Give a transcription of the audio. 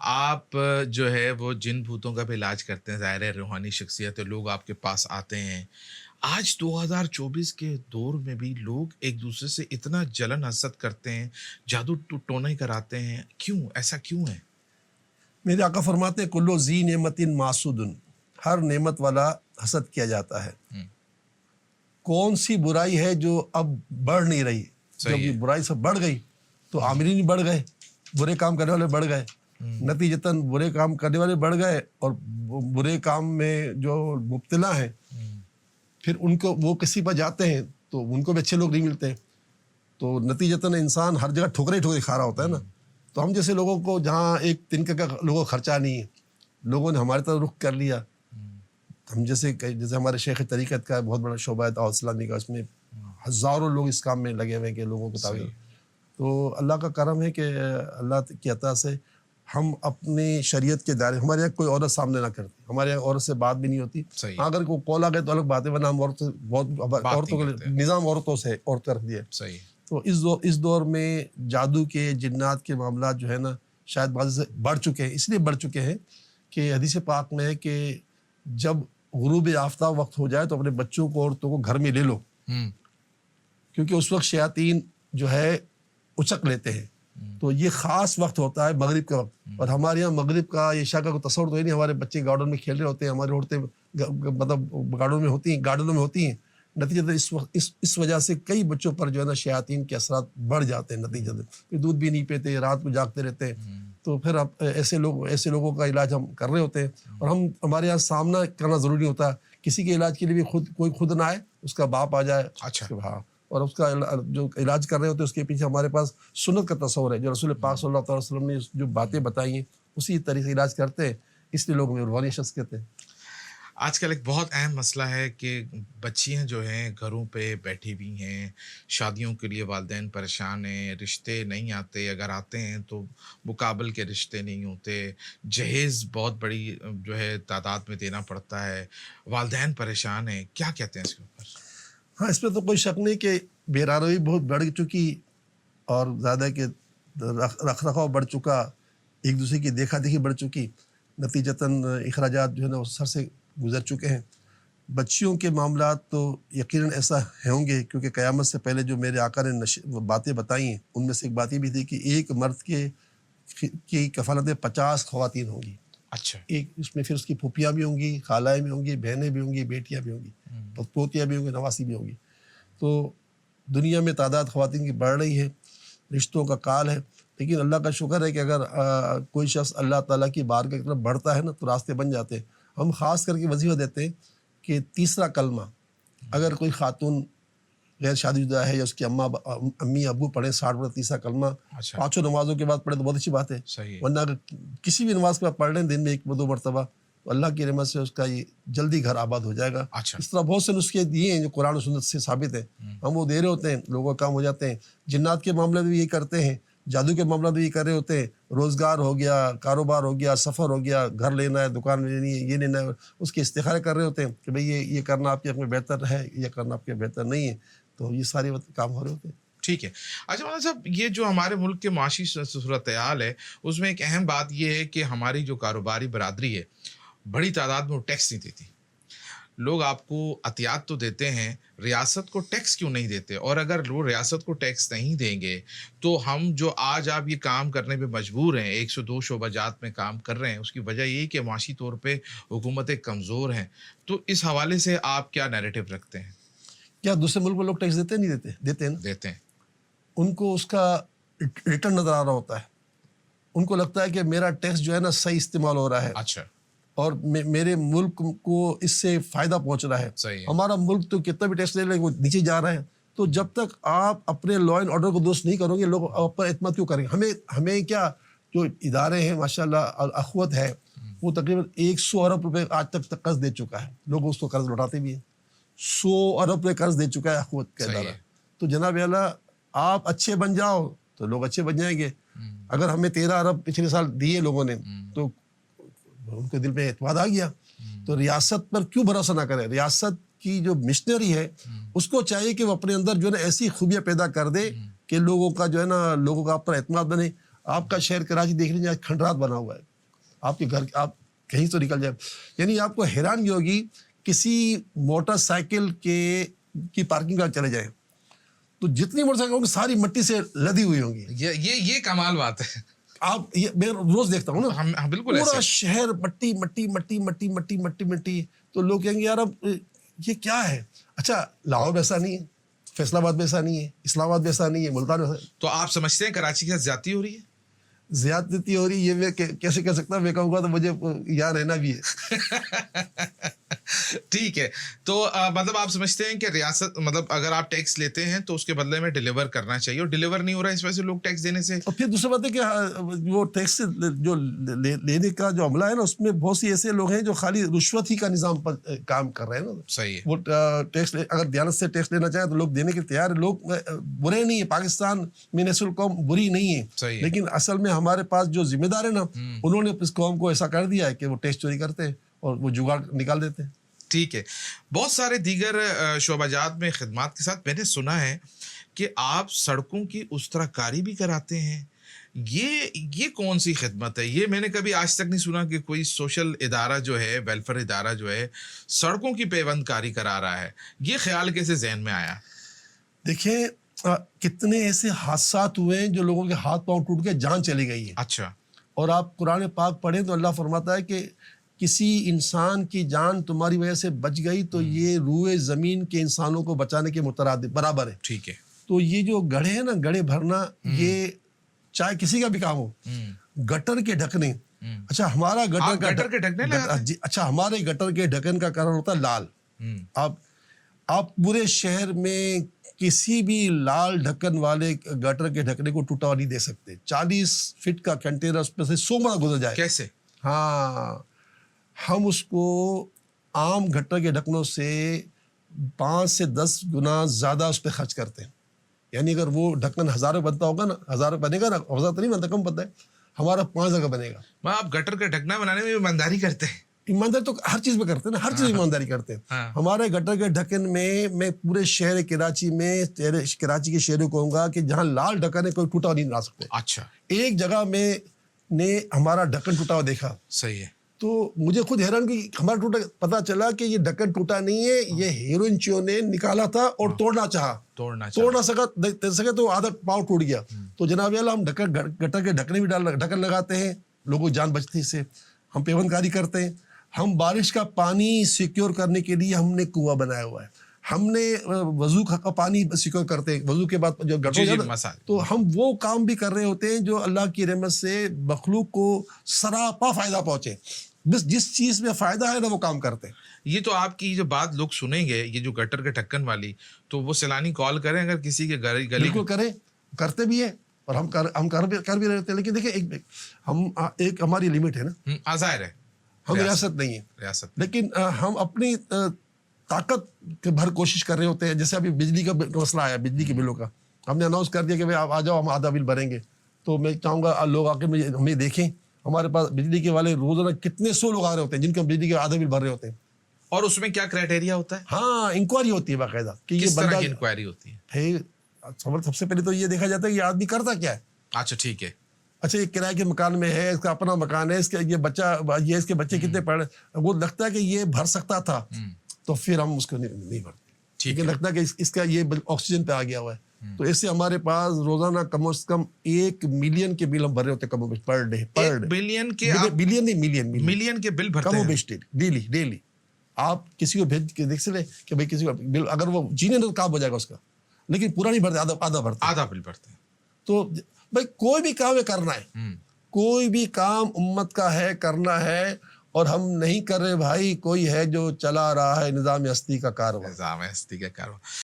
آپ جو ہے وہ جن بھوتوں کا بھی علاج کرتے ہیں، ظاہر ہے روحانی شخصیت ہے، لوگ آپ کے پاس آتے ہیں۔ آج 2024 کے دور میں بھی لوگ ایک دوسرے سے اتنا جلن حسد کرتے ہیں، جادو ٹونے کراتے ہیں، کیوں؟ ایسا کیوں ہے؟ میرے آقا فرماتے ہیں کلو ذی نعمت معصود، ہر نعمت والا حسد کیا جاتا ہے۔ ہوں، کون سی برائی ہے جو اب بڑھ نہیں رہی؟ جب صحیح یہ ہے۔ برائی سب بڑھ گئی تو عاملین بڑھ گئے، برے کام کرنے والے بڑھ گئے، ہوں، نتیجتاً برے کام کرنے والے بڑھ گئے، اور برے کام میں جو مبتلا ہیں ہوں، پھر ان کو وہ کسی پر جاتے ہیں تو ان کو بھی اچھے لوگ نہیں ملتے، تو نتیجتاً انسان ہر جگہ ٹھوکرے ٹھوکرے کھا رہا ہوتا ہے نا۔ تو ہم جیسے لوگوں کو جہاں ایک تنکے کا لوگوں کا خرچہ نہیں ہے، لوگوں نے ہماری طرف رخ کر لیا۔ ہم جیسے ہمارے شیخ طریقت کا بہت بڑا شعبہ ہے دعوت اسلامی کا، اس میں ہزاروں لوگ اس کام میں لگے ہوئے ہیں کہ لوگوں کو تعویذ۔ صحیح، تو اللہ کا کرم ہے کہ اللہ کی عطا سے ہم اپنی شریعت کے دائرے، ہمارے یہاں کوئی عورت سامنے نہ کرتی، ہمارے یہاں عورت سے بات بھی نہیں ہوتی۔ صحیح، ہاں اگر کوئی کال آ گئے تو الگ بات ہے، ورنہ ہم بات عورتوں نہیں کے کرتے۔ نظام عورتوں سے عورت رکھ دیا ہے۔ صحیح، تو اس دور میں جادو کے، جنات کے معاملات جو ہے نا شاید بعض سے بڑھ چکے ہیں، اس لیے بڑھ چکے ہیں کہ حدیث پاک میں ہے کہ جب غروب آفتاب وقت ہو جائے تو اپنے بچوں کو، عورتوں کو گھر میں لے لو، ہوں، کیونکہ اس وقت شیاطین جو ہے اچک لیتے ہیں۔ تو یہ خاص وقت ہوتا ہے مغرب کا وقت، اور ہمارے یہاں مغرب کا عشاء کا کوئی تصور تو ہی نہیں۔ ہمارے بچے گارڈن میں کھیل رہے ہوتے ہیں، ہماری عورتیں مطلب گارڈنوں میں ہوتی ہیں۔ نتیجہ اس وجہ سے کئی بچوں پر جو ہے نا شیاطین کے اثرات بڑھ جاتے ہیں، نتیجہ پھر دودھ بھی نہیں پیتے، رات کو جاگتے رہتے ہیں۔ تو پھر اب ایسے لوگوں کا علاج ہم کر رہے ہوتے ہیں، اور ہمارے یہاں سامنا کرنا ضروری ہوتا ہے۔ کسی کے علاج کے لیے بھی کوئی خود نہ آئے، اس کا باپ آ جائے، اچھا، ہاں، اور اس کا جو علاج کر رہے ہوتے ہیں اس کے پیچھے ہمارے پاس سنت کا تصور ہے، جو رسول پاک صلی اللہ علیہ وسلم نے جو باتیں بتائی ہیں اسی طریقے سے علاج کرتے ہیں، اس لیے لوگ میں روحانی شخص کہتے ہیں۔ آج کل ایک بہت اہم مسئلہ ہے کہ بچیاں جو ہیں گھروں پہ بیٹھی ہوئی ہیں، شادیوں کے لیے والدین پریشان ہیں، رشتے نہیں آتے، اگر آتے ہیں تو مقابل کے رشتے نہیں ہوتے، جہیز بہت بڑی جو ہے تعداد میں دینا پڑتا ہے، والدین پریشان ہیں، کیا کہتے ہیں اس کے اوپر؟ ہاں، اس پہ تو کوئی شک نہیں کہ بے راروی بہت بڑھ چکی، اور زیادہ کہ رکھ رکھاؤ بڑھ چکا، ایک دوسرے کی دیکھا دیکھی بڑھ چکی، نتیجتاً اخراجات جو ہے نا وہ سر سے گزر چکے ہیں۔ بچیوں کے معاملات تو یقیناً ایسا ہوں گے، کیونکہ قیامت سے پہلے جو میرے آقا نے باتیں بتائی ہیں ان میں سے ایک بات یہ بھی تھی کہ ایک مرد کی کفالت میں 50 خواتین ہوں گی۔ اچھا، ایک اس میں پھر اس کی پھوپھیاں بھی ہوں گی، خالائیں بھی ہوں گی، بہنیں بھی ہوں گی، بیٹیاں بھی ہوں گی، پوتیاں بھی ہوں گی، نواسی بھی ہوں گی۔ تو دنیا میں تعداد خواتین کی بڑھ رہی ہے، رشتوں کا کال ہے، لیکن اللہ کا شکر ہے کہ اگر کوئی شخص اللہ تعالیٰ کی بارگاہ کی طرف بڑھتا ہے نا تو راستے بن جاتے ہیں۔ ہم خاص کر کے وظیفہ دیتے ہیں کہ تیسرا کلمہ اگر کوئی خاتون غیر شادی شدہ ہے یا اس کی امی ابو پڑھیں 60 پڑھیں تیسرا کلمہ، اچھا، 5 نمازوں کے بعد پڑھیں تو بہت اچھی بات ہے، صحیح ہے، ورنہ اگر کسی بھی نماز کے بعد پڑھ لیں دن میں 1 2 مرتبہ تو اللہ کی رحمت سے اس کا یہ جلدی گھر آباد ہو جائے گا۔ اچھا، اس طرح بہت سے نسخے دیے ہیں جو قرآن و سنت سے ثابت ہیں، ہم وہ دے رہے ہوتے ہیں، لوگوں کا کام ہو جاتے ہیں۔ جنات کے معاملے میں بھی یہ کرتے ہیں، جادو کے معاملات بھی یہ کر رہے ہوتے ہیں، روزگار ہو گیا، کاروبار ہو گیا، سفر ہو گیا، گھر لینا ہے، دکان لینی ہے، یہ لینا ہے، اس کے استخارے کر رہے ہوتے ہیں کہ بھئی یہ کرنا آپ کے حق میں بہتر ہے، یہ کرنا آپ کے بہتر نہیں ہے، تو یہ سارے کام ہو رہے ہوتے ہیں۔ ٹھیک ہے۔ اچھا مولانا صاحب، یہ جو ہمارے ملک کے معاشی صورتحال ہے اس میں ایک اہم بات یہ ہے کہ ہماری جو کاروباری برادری ہے بڑی تعداد میں وہ ٹیکس نہیں دیتی۔ لوگ آپ کو عطیات تو دیتے ہیں، ریاست کو ٹیکس کیوں نہیں دیتے؟ اور اگر وہ ریاست کو ٹیکس نہیں دیں گے تو ہم جو آج آپ یہ کام کرنے پہ مجبور ہیں، 102 شعبہ جات میں کام کر رہے ہیں، اس کی وجہ یہی کہ معاشی طور پہ حکومتیں کمزور ہیں۔ تو اس حوالے سے آپ کیا نیریٹو رکھتے ہیں؟ کیا دوسرے ملک میں لوگ ٹیکس دیتے نہیں دیتے؟ دیتے ہیں نا۔ دیتے ہیں، ان کو اس کا ریٹرن نظر آ رہا ہوتا ہے، ان کو لگتا ہے کہ میرا ٹیکس جو ہے نا صحیح استعمال ہو رہا ہے، اچھا، اور میرے ملک کو اس سے فائدہ پہنچ رہا ہے۔ صحیح ہے، ہمارا ملک تو کتنا بھی ٹیکس لے لے وہ نیچے جا رہا ہے، تو جب تک آپ اپنے لا اینڈ آرڈر کو درست نہیں کرو گے لوگ آپ پر اعتماد کیوں کریں گے؟ ہمیں کیا جو ادارے ہیں ماشاءاللہ اخوت ہے وہ تقریباً 100 ارب روپے آج تک قرض دے چکا ہے، لوگ اس کو قرض لوٹاتے بھی ہیں، 100 ارب روپے قرض دے چکا ہے اخوت کا صحیح ادارہ۔ ہے، تو جناب اعلیٰ آپ اچھے بن جاؤ تو لوگ اچھے بن جائیں گے۔ اگر ہمیں 13 ارب پچھلے سال دیے لوگوں نے تو ان کے دل میں اعتماد آ گیا، تو ریاست پر کیوں بھروسہ نہ کرے؟ ریاست کی جو مشنری ہے اس کو چاہیے کہ وہ اپنے اندر جو ہے نا ایسی خوبیاں پیدا کر دے کہ لوگوں کا جو ہے نا لوگوں کا آپ پر اعتماد بنے۔ آپ کا شہر کراچی دیکھ لیجیے آج کھنڈرات بنا ہوا ہے، آپ کے گھر آپ کہیں تو نکل جائے. یعنی آپ کو حیرانگی ہوگی, کسی موٹر سائیکل کی پارکنگ کا چلے جائیں تو جتنی موٹر سائیکل ہوں گی ساری مٹی سے لدی ہوئی ہوں گی. یہ کمال بات ہے. آپ یہ میں روز دیکھتا ہوں نا, ہم بالکل پورا ایسے شہر مٹی مٹی مٹی مٹی مٹی مٹی مٹی. تو لوگ کہیں گے یار اب یہ کیا ہے. اچھا لاہور میں ایسا نہیں ہے, فیصلہ آباد میں ایسا نہیں ہے, اسلام آباد میں ایسا نہیں ہے, ملتان میں. تو آپ سمجھتے ہیں کراچی کے ساتھ زیادتی ہو رہی ہے؟ زیادتی ہو رہی, یہ میں کیسے کہہ سکتا ہوں, میں کہوں گا تو مجھے یہاں رہنا بھی ہے. ٹھیک ہے, تو مطلب آپ سمجھتے ہیں کہ ریاست مطلب اگر آپ ٹیکس لیتے ہیں تو اس کے بدلے میں ڈیلیور کرنا چاہیے, اور ڈیلیور نہیں ہو رہا ہے اس وجہ سے لوگ ٹیکس دینے سے. اور پھر دوسری بات ہے کہ وہ ٹیکس جو لینے کا جو عملہ ہے نا, اس میں بہت سی ایسے لوگ ہیں جو خالی رشوت ہی کا نظام پر کام کر رہے ہیں نا. صحیح ہے. وہ ٹیکس اگر دیانت سے ٹیکس لینا چاہیں تو لوگ دینے کے تیار ہیں. لوگ برے نہیں ہیں, پاکستان میں نسل القوم بری نہیں ہے, لیکن اصل میں ہمارے پاس جو ذمہ دار ہے نا, انہوں نے اس قوم کو ایسا کر دیا ہے کہ وہ ٹیکس چوری کرتے ہیں اور وہ جگاڑ نکال دیتے ہیں. ٹھیک ہے. بہت سارے دیگر شعبہ جات میں خدمات کے ساتھ میں نے سنا ہے کہ آپ سڑکوں کی اس طرح کاری بھی کراتے ہیں. یہ کون سی خدمت ہے؟ یہ میں نے کبھی آج تک نہیں سنا کہ کوئی سوشل ادارہ جو ہے, ویلفیئر ادارہ جو ہے, سڑکوں کی پیوند کاری کرا رہا ہے. یہ خیال کیسے ذہن میں آیا؟ دیکھیں کتنے ایسے حادثات ہوئے ہیں جو لوگوں کے ہاتھ پاؤں ٹوٹ کے جان چلی گئی ہے. اچھا. اور آپ قرآن پاک پڑھیں تو اللہ فرماتا ہے کہ کسی انسان کی جان تمہاری وجہ سے بچ گئی تو یہ روئے زمین کے انسانوں کو بچانے کے مترادف برابر ہے. ٹھیک ہے. تو یہ جو گڑھے ہیں نا, گڑھے بھرنا, یہ چاہے کسی کا بھی کام ہو, گٹر کے ڈھکنے. اچھا ہمارا گٹر کے ڈھکنے لگاتے ہیں؟ اچھا ہمارے گٹر کے ڈھکن کا کلر ہوتا ہے لال. آپ پورے شہر میں کسی بھی لال ڈھکن والے گٹر کے ڈھکنے کو ٹوٹا نہیں دے سکتے. 40 فٹ کا کنٹینر اس میں سے 100 گنا گزر جائے. کیسے؟ ہاں, ہم اس کو عام گٹر کے ڈھکنوں سے 5 سے 10 گنا زیادہ اس پہ خرچ کرتے ہیں. یعنی اگر وہ ڈھکن 1000 روپے بنتا ہوگا نا, 1000 روپے بنے گا نا, 1000 تو نہیں بنتا, کم بنتا ہے, ہمارا 5000 کا بنے گا. آپ گٹر کا ڈھکنا بنانے میں ایمانداری کرتے ہیں؟ ایمانداری تو ہر چیز میں کرتے ہیں نا, ہر چیز ایمانداری کرتے ہیں. ہمارے گٹر کے ڈھکن میں پورے شہر کراچی میں, کراچی کے شہروں کو کہوں گا کہ جہاں لال ڈھکن ہے کوئی ٹوٹا نہیں لا سکتے. اچھا. ایک جگہ میں نے ہمارا ڈھکن ٹوٹا ہوا دیکھا. صحیح ہے. تو مجھے خود حیران کہ ہمارا ٹوٹا, پتا چلا کہ یہ ڈھکن ٹوٹا نہیں ہے, یہ ہیروئن چیو نے نکالا تھا اور توڑنا چاہا, توڑنا سکا تو آدھا پاؤں ٹوٹ گیا. تو جناب اللہ ہم گٹر کے ڈھکنے بھی ڈھکن لگاتے ہیں, لوگوں جان بچتی اس سے. ہم پیوند کاری کرتے ہیں. ہم بارش کا پانی سیکیور کرنے کے لیے ہم نے کنواں بنایا ہوا ہے. ہم نے وضو کا پانی سیکیور کرتے ہیں, وضو کے بعد جو گٹر, تو ہم وہ کام بھی کر رہے ہوتے ہیں جو اللہ کی رحمت سے مخلوق کو سراپا فائدہ پہنچے. بس جس چیز میں فائدہ ہے نا وہ کام کرتے ہیں. یہ تو آپ کی جو بات لوگ سنیں گے, یہ جو گٹر کے ڈھکن والی, تو وہ سیلانی کال کریں اگر کسی کے گلی. بالکل کریں, کرتے بھی ہیں اور ہم کر بھی رہتے ہیں. لیکن دیکھیں ایک ہماری لمٹ ہے نا, ظاہر ہے ہم ریاست نہیں ہے ریاست, لیکن ہم اپنی طاقت کے بھر کوشش کر رہے ہوتے ہیں. جیسے ابھی بجلی کا مسئلہ آیا, بجلی کے بلوں کا, ہم نے اناؤنس کر دیا کہ آپ آ جاؤ, ہم آدھا بل بھریں گے. تو میں چاہوں گا لوگ آ کے ہمیں دیکھیں, ہمارے پاس بجلی کے والے روزانہ کتنے 100 لوگ آ رہے ہوتے ہیں جن کے ہم بجلی کے آدھا بل بھر رہے ہوتے ہیں. اور اس میں کیا کرائٹیریا ہوتا ہے؟ ہاں انکوائری ہوتی ہے باقاعدہ کہ یہ بندہ, انکوائری ہوتی ہے. سب سے پہلے تو یہ دیکھا جاتا ہے کہ یہ آدمی کرتا کیا ہے. اچھا ٹھیک ہے. اچھا یہ کرائے کے مکان میں ہے, اس کا اپنا مکان ہے, اس کے یہ بچہ, یہ اس کے بچے کتنے پڑھ رہے, وہ لگتا ہے کہ یہ بھر سکتا تھا تو پھر ہم اس کو نہیں بھرتے. ٹھیک ہے, لگتا ہے کہ اس کا یہ آکسیجن پہ آ گیا ہوا ہے. تو اس سے ہمارے پاس روزانہ کم از کم 1 ملین کے بل ہم بھر رہے ہوتے ہیں کم و بیش پر ڈے. بلین کے بلین نہیں ملین کے بل بھرتے ہیں کم و بیش ڈیلی. آپ کسی کو بھیج کے دیکھ لیں کہ بھائی کسی کو بل اگر وہ جینے تو کام ہو جائے گا اس کا, لیکن پورا نہیں بھرتے, آدھا بل بھرتے ہیں. تو بھائی کوئی بھی کام ہے کرنا ہے, کوئی بھی کام امت کا ہے کرنا ہے, اور ہم نہیں کر رہے بھائی, کوئی ہے جو چلا رہا ہے نظام ہستی کا کارواں.